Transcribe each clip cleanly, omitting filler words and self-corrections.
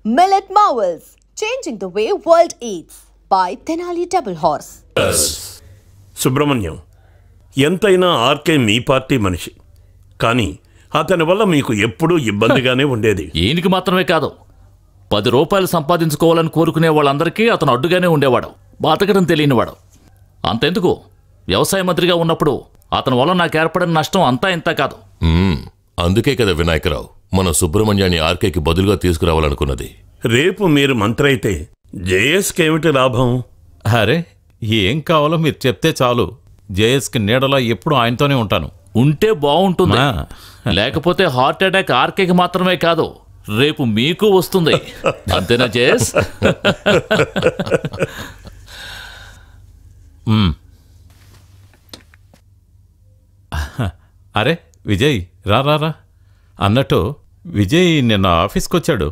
Millet Marvels, changing the way world eats by Tenali Double Horse. Subrahmanyam, ఎంతైనా RK మీ party మనిషి, కానీ అతని వల్ల మీకు ఎప్పుడూ ఇబ్బందిగానే ఉండేది. ఈయనకి మాత్రమే కాదు, 10 రూపాయలు సంపాదించుకోవాలని కోరుకునే వాళ్ళందరికీ అతను అడ్డుగానే ఉండేవాడు. బతకడం తెలియనివాడు. అంతెందుకు, వ్యవసాయ మంత్రిగా ఉన్నప్పుడు అతని వల్ల నాకు ఏర్పడిన నష్టం అంతా ఇంత కాదు. అందుకే కదా వినాయకరావు మన సుబ్రహ్మణ్యాన్ని ఆర్కేకి బదులుగా తీసుకురావాలనుకున్నది. రేపు మీరు మంత్రి అయితే జేఎస్కి ఏమిటి లాభం? అరే, ఏం కావాలో మీరు చెప్తే చాలు. జేఎస్కి నీడలా ఎప్పుడు ఆయనతోనే ఉంటాను. ఉంటే బాగుంటుంది. లేకపోతే హార్ట్ అటాక్ ఆర్కేకి మాత్రమే కాదు, రేపు మీకు వస్తుంది. అంతేనా జేఎస్? అరే విజయ్, రా రా రా. అన్నట్టు విజయ్ నిన్న ఆఫీస్కి వచ్చాడు.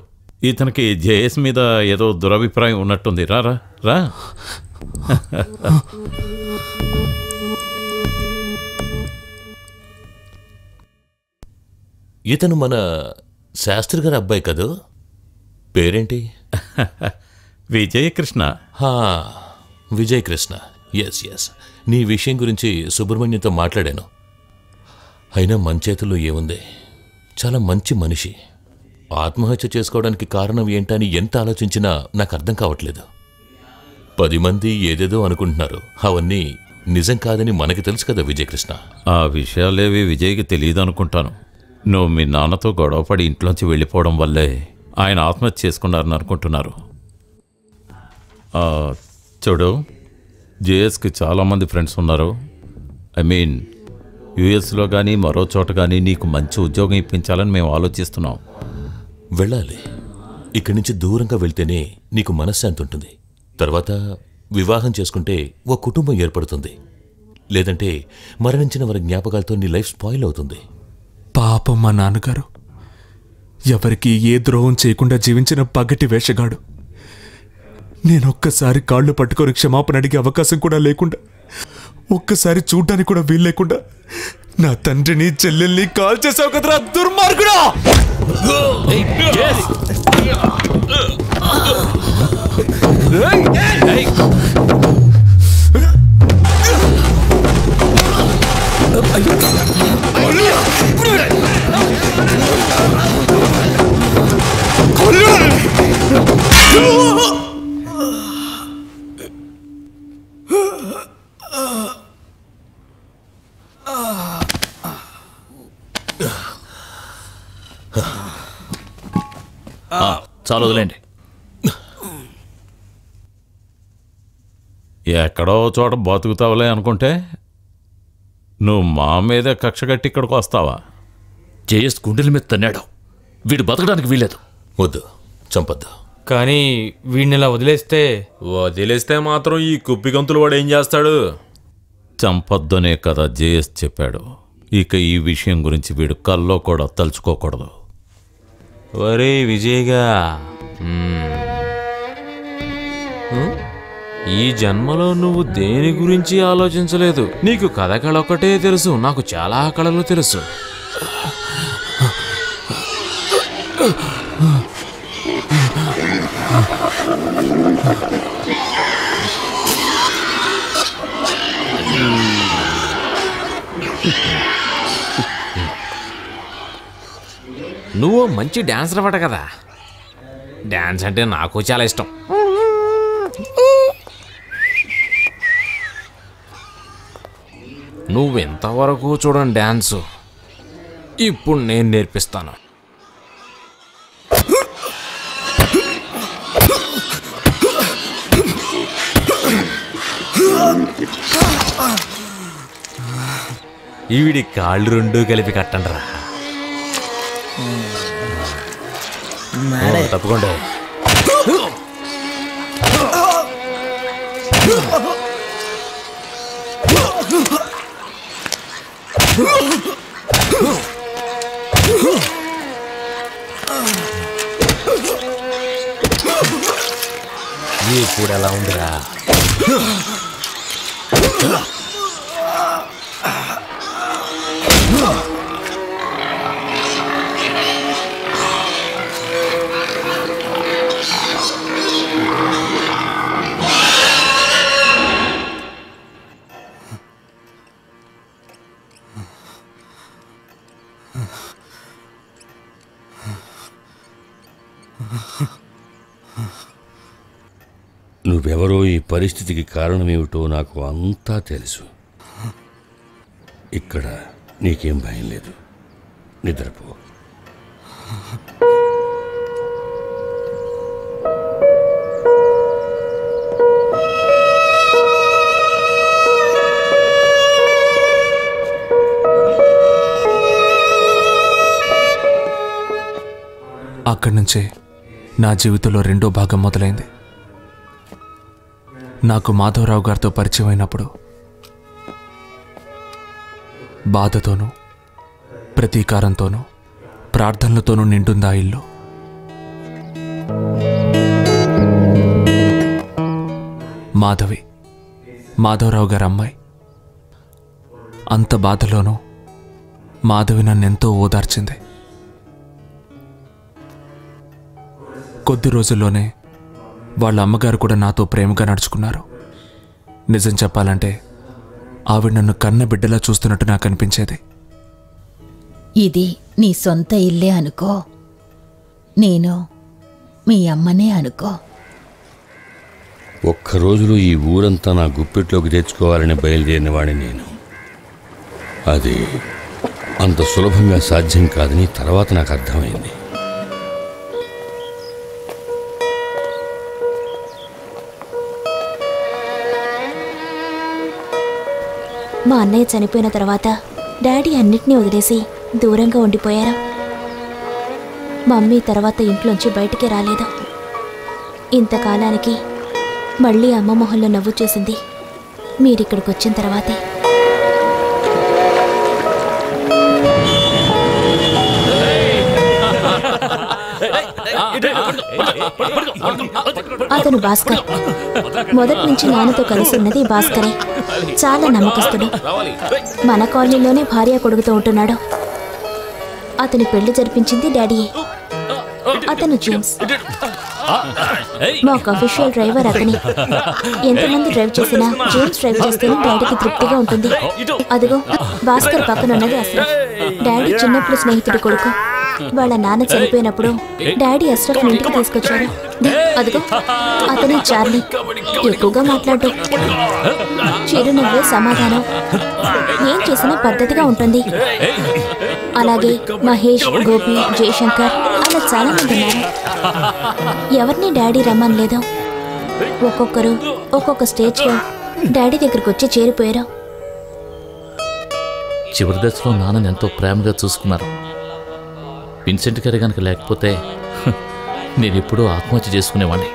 ఇతనికి జేఎస్ మీద ఏదో దురభిప్రాయం ఉన్నట్టుంది. రా రా రా. ఇతను మన శాస్త్రి గారి అబ్బాయి కదూ? పేరేంటి? విజయకృష్ణ. విజయకృష్ణ. ఎస్ ఎస్, నీ విషయం గురించి సుబ్రహ్మణ్యంతో మాట్లాడాను. అయినా మన చేతుల్లో ఏముంది? చాలా మంచి మనిషి. ఆత్మహత్య చేసుకోవడానికి కారణం ఏంటని ఎంత ఆలోచించినా నాకు అర్థం కావట్లేదు. 10 మంది ఏదేదో అనుకుంటున్నారు, అవన్నీ నిజం కాదని మనకి తెలుసు కదా విజయకృష్ణ. ఆ విషయాలేవి విజయ్కి తెలియదు అనుకుంటాను. నువ్వు మీ నాన్నతో గొడవపడి ఇంట్లోంచి వెళ్ళిపోవడం వల్లే ఆయన ఆత్మహత్య చేసుకున్నారని అనుకుంటున్నారు. చూడు, జేఎస్కి చాలామంది ఫ్రెండ్స్ ఉన్నారు. ఐ మీన్ యుఎస్లో కానీ మరో చోట కానీ నీకు మంచి ఉద్యోగం ఇప్పించాలని మేము ఆలోచిస్తున్నాం. వెళ్ళాలి. ఇక్కడి నుంచి దూరంగా వెళ్తేనే నీకు మనశ్శాంతి ఉంటుంది. తర్వాత వివాహం చేసుకుంటే ఓ కుటుంబం ఏర్పడుతుంది. లేదంటే మరణించిన వారి జ్ఞాపకాలతో నీ లైఫ్ స్పాయిల్ అవుతుంది. పాపం మా నాన్నగారు ఎవరికి ఏ ద్రోహం చేయకుండా జీవించిన పగటి వేషగాడు. నేనొక్కసారి కాళ్ళు పట్టుకొని క్షమాపణ అడిగే అవకాశం కూడా లేకుండా, ఒక్కసారి చూడ్డానికి కూడా వీలు లేకుండా నా తండ్రిని చెల్లెల్ని కాల్ చేసావు కదరా దుర్మార్గుడా! చాలు, వదిలేండి. ఎక్కడో చోట బతుకుతావులే అనుకుంటే నువ్వు మా మీదే కక్ష కట్టి ఇక్కడికి వస్తావా? జేఎస్ గుండెల మీద తన్నాడు. వీడు బతకడానికి వీల్లేదు. వద్దు, చంపద్దు. కానీ వీడిని ఇలా వదిలేస్తే మాత్రం ఈ కుప్పి గంతులు వాడు ఏం చేస్తాడు? చంపొద్దనే కదా జేఎస్ చెప్పాడు. ఇక ఈ విషయం గురించి వీడు కల్లో కూడా తలుచుకోకూడదు. ఒరే విజయ్గా, ఈ జన్మలో నువ్వు దేని గురించి ఆలోచించలేదు. నీకు కథ కళ ఒక్కటే తెలుసు, నాకు చాలా కళలు తెలుసు. నువ్వు మంచి డాన్సర్ అవ్వట కదా. డాన్స్ అంటే నాకు చాలా ఇష్టం. నువ్వెంతవరకు చూడండి డాన్సు, ఇప్పుడు నేను నేర్పిస్తాను. ఈవిడి కాళ్ళు 2 కలిపి కట్టండి రా. తప్పకుండా. ఇప్పుడు ఎలా ఉందిరా? నువ్వెవరో, ఈ పరిస్థితికి కారణమేమిటో నాకు అంతా తెలుసు. ఇక్కడ నీకేం భయం లేదు, నిద్రపో. అక్కడి నుంచే నా జీవితంలో రెండో భాగం మొదలైంది. నాకు మాధవరావు గారితో పరిచయం అయినప్పుడు బాధతోనూ ప్రతీకారంతోనూ ప్రార్థనలతోనూ నిండుంది ఆ ఇల్లు. మాధవరావు గారి అమ్మాయి. అంత బాధలోనూ మాధవి నన్నెంతో ఓదార్చింది. కొద్ది రోజుల్లోనే వాళ్ళ అమ్మగారు కూడా నాతో ప్రేమగా నడుచుకున్నారు. నిజం చెప్పాలంటే ఆవిడ నన్ను కన్న బిడ్డలా చూస్తున్నట్టు నాకు అనిపించేది. ఇది నీ సొంత ఇల్లే అనుకో, నేను మీ అమ్మనే అనుకో. ఒక్కరోజులో ఈ ఊరంతా నా గుప్పెట్లోకి తెచ్చుకోవాలని బయలుదేరిన వాడిని నేను. అది అంత సులభంగా సాధ్యం కాదని తర్వాత నాకు అర్థమైంది. మా అన్నయ్య చనిపోయిన తర్వాత డాడీ అన్నిటినీ వదిలేసి దూరంగా ఉండిపోయారు. మమ్మీ తర్వాత ఇంట్లోంచి బయటికి రాలేదు. ఇంతకాలానికి మళ్ళీ అమ్మ మొహంలో నవ్వు చూసింది మీరిక్కడికి వచ్చిన తర్వాతే. అతను భాస్కర్. మొదటి నుంచి నాన్నతో కలిసి ఉన్నది భాస్కరే. చాలా నమ్మకస్తుడు. మన కాలనీలోనే భార్య కొడుకుతో ఉంటున్నాడు. అతని పెళ్లి జరిపించింది డాడీయే. అతను జేమ్స్. మాకు అఫీషియల్ డ్రైవర్ అతని. ఎంతమంది డ్రైవ్ చేసినా జేమ్స్ డ్రైవ్ చేస్తేనే డాడీకి తృప్తిగా ఉంటుంది. అదిగో భాస్కర్ పక్కన ఉన్నది అస్రఫ్. డాడీ చిన్నప్పుడు స్నేహితుడి కొడుకు. వాళ్ళ నాన్న చనిపోయినప్పుడు డాడీ అస్రఫ్ ఇంటికి తీసుకొచ్చారు. అదిగో అతని చార్లీ. ఎక్కువగా మాట్లాడు, చిరునవ్వే సమాధానం. ఏం చేసినా పద్ధతిగా ఉంటుంది. అలాగే మహేష్, గోపి, జయశంకర్ అలా చాలా మంది ఉన్నారు. ఎవరిని డాడీ రమ్మనలేదు. ఒక్కొక్కరు ఒక్కొక్క స్టేజ్లో డాడీ దగ్గరకు వచ్చి చేరిపోయారు. చివరి దశలో నాన్నని ఎంతో ప్రేమగా చూసుకున్నారు. విన్సెంట్ గారి కనుక లేకపోతే నేను ఎప్పుడూ ఆత్మహత్య చేసుకునేవాడిని.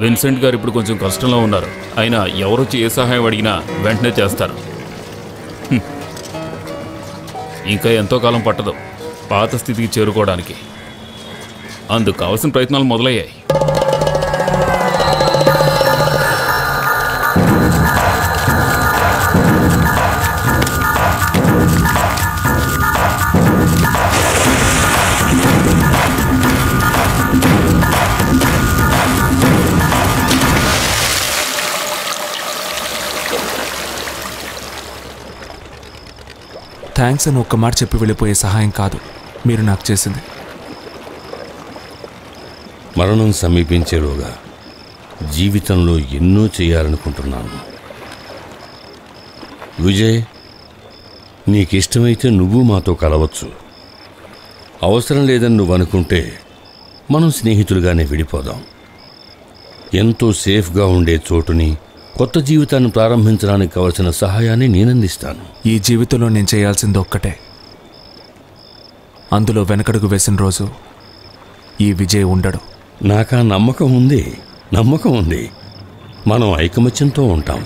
విన్సెంట్ గారు ఇప్పుడు కొంచెం కష్టంలో ఉన్నారు. అయినా ఎవరొచ్చి ఏ సహాయం అడిగినా వెంటనే చేస్తారు. ఇంకా ఎంతో కాలం పట్టదు పాత స్థితికి చేరుకోవడానికి. అందుకు కావాల్సిన ప్రయత్నాలు మొదలయ్యాయి. థ్యాంక్స్ అని ఒక్క మాట చెప్పి వెళ్ళిపోయే సహాయం కాదు మీరు నాకు చేసింది. మరణం సమీపించేలోగా జీవితంలో ఎన్నో చేయాలనుకుంటున్నాను. విజయ్, నీకిష్టమైతే నువ్వు మాతో కలవచ్చు. అవసరం లేదని నువ్వు అనుకుంటే మనం స్నేహితులుగానే విడిపోదాం. ఎంతో సేఫ్గా ఉండే చోటుని, కొత్త జీవితాన్ని ప్రారంభించడానికి కావలసిన సహాయాన్ని నేనందిస్తాను. ఈ జీవితంలో నేను చేయాల్సింది ఒక్కటే. అందులో వెనకడుగు వేసిన రోజు ఈ విజయ్ ఉండడు. నాకా నమ్మకం ఉంది. మనం ఐకమత్యంతో ఉంటాం.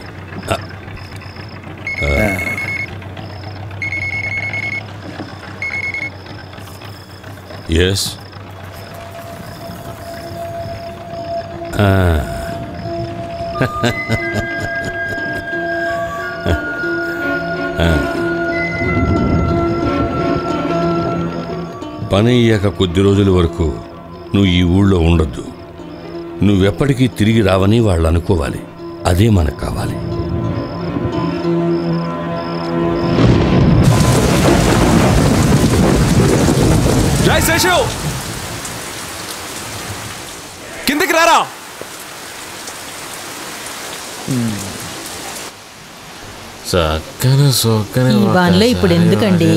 ఎస్. పని అయ్యాక కొద్ది రోజుల వరకు నువ్వు ఈ ఊళ్ళో ఉండొద్దు. నువ్వెప్పటికీ తిరిగి రావని వాళ్ళు అనుకోవాలి. అదే మనకు కావాలి. జై శేషు! బయటికి రారా. ఈ బాన్లో ఇప్పుడు ఎందుకండి?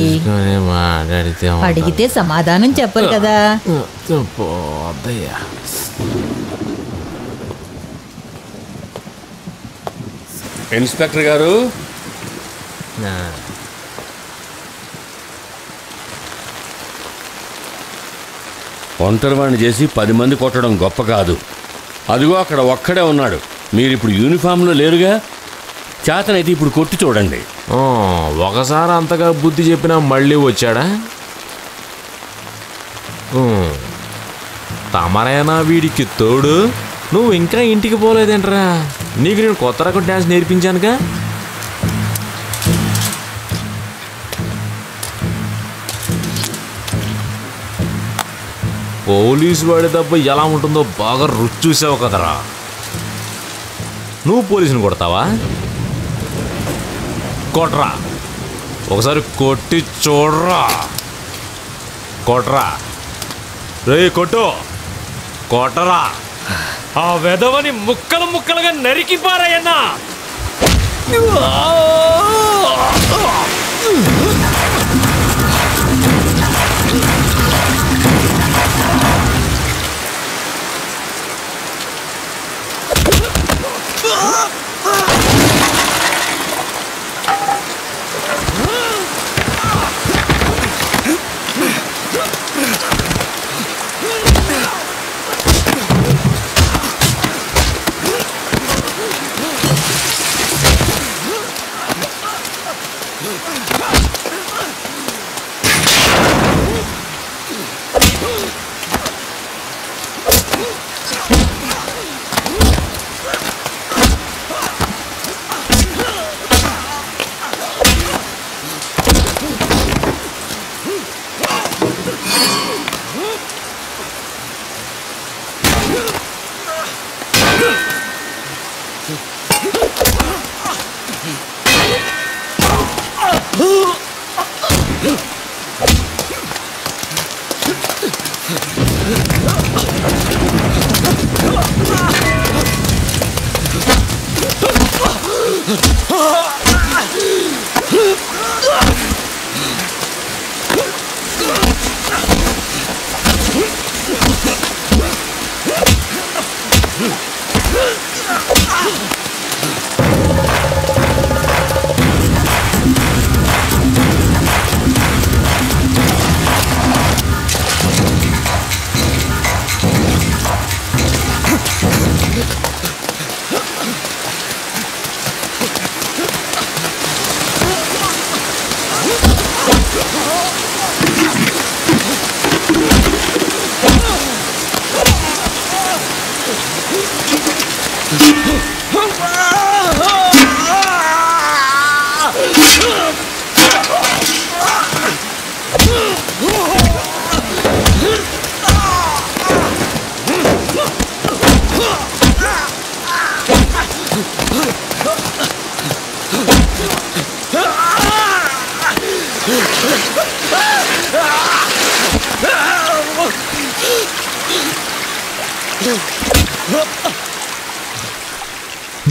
అడిగితే సమాధానం చెప్పరు కదా. ఇన్స్పెక్టర్ గారు, ఒంటరివాణ్ణి చేసి 10 మంది కొట్టడం గొప్ప కాదు. అదిగో అక్కడ ఒక్కడే ఉన్నాడు. మీరు ఇప్పుడు యూనిఫామ్లో లేరుగా, చేతనైతే ఇప్పుడు కొట్టి చూడండి. ఒకసారి అంతగా బుద్ధి చెప్పినా మళ్ళీ వచ్చాడా? తమరైనా వీడికి తోడు. నువ్వు ఇంకా ఇంటికి పోలేదేంట్రా? నీకు నేను కొత్త రకం డ్యాన్స్ నేర్పించానుగా. పోలీసు వాడి దెబ్బ ఎలా ఉంటుందో బాగా రుచి చూసావు కదరా. నువ్వు పోలీసుని కొడతావా? కొట్రా, ఒకసారి కొట్టి చూడరా. కొట్రా రే, కొట్టు, కొట్టరా. ఆ వెధవని ముక్కలు ముక్కలుగా నరికిపారాయన్నా.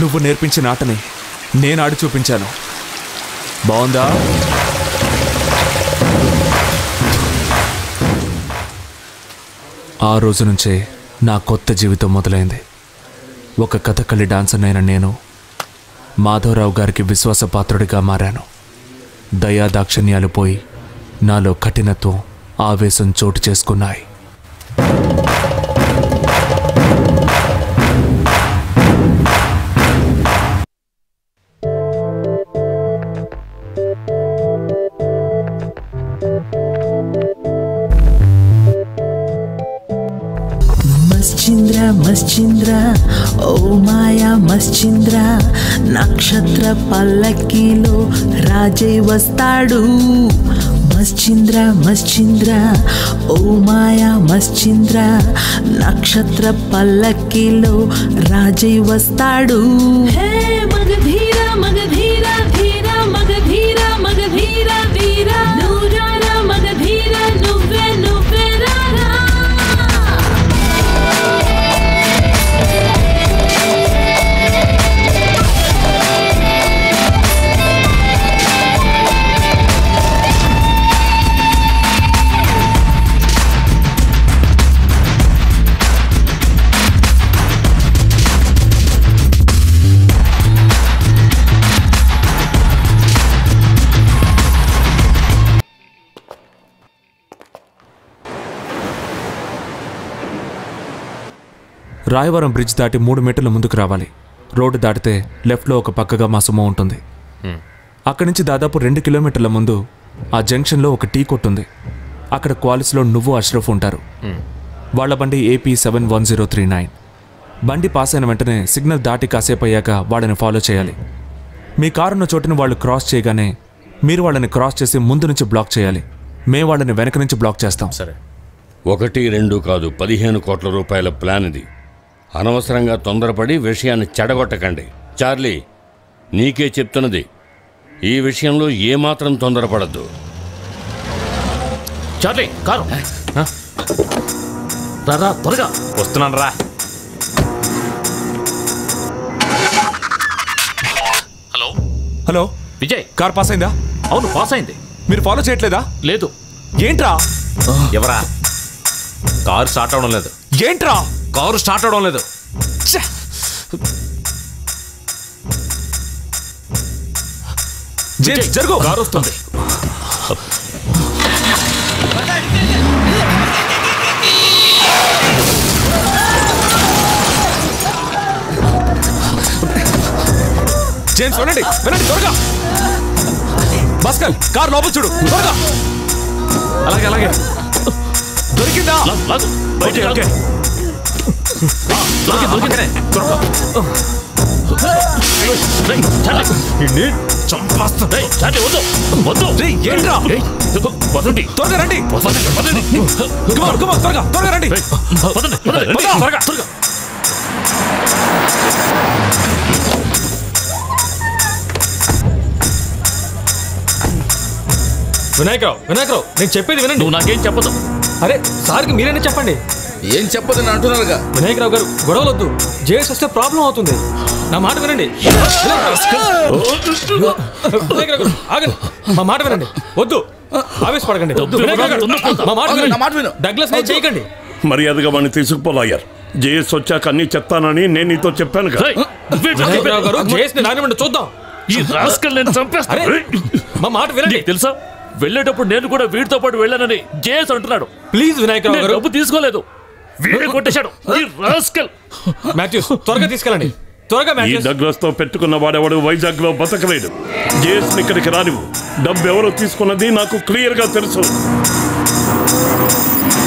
నువ్వు నేర్పించిన ఆటని నేను ఆడి చూపించాను. బాగుందా? ఆ రోజు నుంచే నా కొత్త జీవితం మొదలైంది. ఒక కథకళి డాన్సర్ అయిన నేను మాధవరావు గారికి విశ్వాసపాత్రుడిగా మారాను. దయా దాక్షిణ్యాలు పోయి నాలో కఠినత్వం, ఆవేశం చోటు చేసుకున్నాయి. మశ్చింద్ర ఓ మాయా మశ్చింద్ర, నక్షత్ర పల్లకిలో రాజే వస్తాడు. మశ్చింద్ర ఓ మాయా మశ్చింద్ర, నక్షత్ర పల్లకిలో రాజే వస్తాడు. హే మగధీర మగధీర ధీర మగధీర మగధీర వీర, నూరారా మగధీర నువ్వే నువ్వే రారా. రాయవరం బ్రిడ్జ్ దాటి 3 మీటర్ల ముందుకు రావాలి. రోడ్డు దాటితే లెఫ్ట్లో ఒక పక్కగా మా సుమో ఉంటుంది. అక్కడి నుంచి దాదాపు 2 కిలోమీటర్ల ముందు ఆ జంక్షన్లో ఒక టీ కొట్టు ఉంది. అక్కడ క్వాలిస్లో నువ్వు అష్రఫ్ ఉంటారు. వాళ్ల బండి AP 71039. బండి పాస్ అయిన వెంటనే సిగ్నల్ దాటి కాసేపు అయ్యాక వాళ్ళని ఫాలో చేయాలి. మీ కారున్న చోటుని వాళ్ళు క్రాస్ చేయగానే మీరు వాళ్ళని క్రాస్ చేసి ముందు నుంచి బ్లాక్ చేయాలి. మేము వాళ్ళని వెనక నుంచి బ్లాక్ చేస్తాం. సరే. 1, 2 కాదు 15 కోట్ల రూపాయల ప్లాన్ ఇది. అనవసరంగా తొందరపడి విషయాన్ని చెడగొట్టకండి. చార్లీ, నీకే చెప్తున్నది, ఈ విషయంలో ఏమాత్రం తొందరపడద్దు. చార్లీ, కారు రా, త్వరగా వస్తున్నాను రా. Hello hello Vijay, car pass అయిందా? అవును, పాస్ అయింది. మీరు ఫాలో చేయట్లేదా? లేదు. ఏంట్రా? ఎవరా? కారు స్టార్ట్ అవడం లేదు. ఏంట్రా? కారు స్టార్ట్ అవడం లేదు. జరుగు. కారు వస్తుంది. జేమ్స్ వినండి, వినండి త్వరగా. భాస్కర్, కార్ లోపల చూడు త్వరగా. అలాగే అలాగే. దొరికిందా? ఓకే. త్వరగా రండి. త్వరగా రండి. వినాయకరావు, వినాయకరావు, నేను చెప్పేది వినండి. నువ్వు నాకేం చెప్పదు. అరే సార్కి మీరైనా చెప్పండి. ఏం చెప్పదని అంటున్నారుగా. వినాయకరావు గారు, గొడవలొద్దు. జేఎస్ వస్తే ప్రాబ్లం అవుతుంది. నా మాట వినండి. వినాయకరావు గారు ఆగండి, మా మాట వినండి. వద్దు, ఆవేశపడకండి. మా మాట విను. డగ్లస్ నేను చేయకండి. మర్యాదగా వాడిని తీసుకుపోలాయారు. జేఎస్ వచ్చాక అన్ని చెప్తానని నేను నీతో చెప్పాను కదా. వినాయకరావు గారు, జేఎస్ ని నానివ్వండి, చూద్దాం. ఈ రాస్కల్ నేను చంపేస్తాను. మా మాట వినండి. తెలుసా, వెళ్ళేటప్పుడు నేను కూడా వీడితో పాటు వెళ్ళానని జేఎస్ అంటున్నాడు. ప్లీజ్ వినాయకరావు గారు. డబ్బు తీసుకోలేదు, వీడే కొట్టేశాడు. ఈ రాస్కల్. మాథ్యూస్, త్వరగా తీసుకెళ్ళండి. త్వరగా. ఈ డగ్లస్ తో పెట్టుకున్న వాడెవడు వైజాగ్ లో బతకలేడు. జేఎస్ ఇక్కడికి రానివ్వు. డబ్బు ఎవరో తీసుకున్నది నాకు క్లియర్ గా తెలుసు.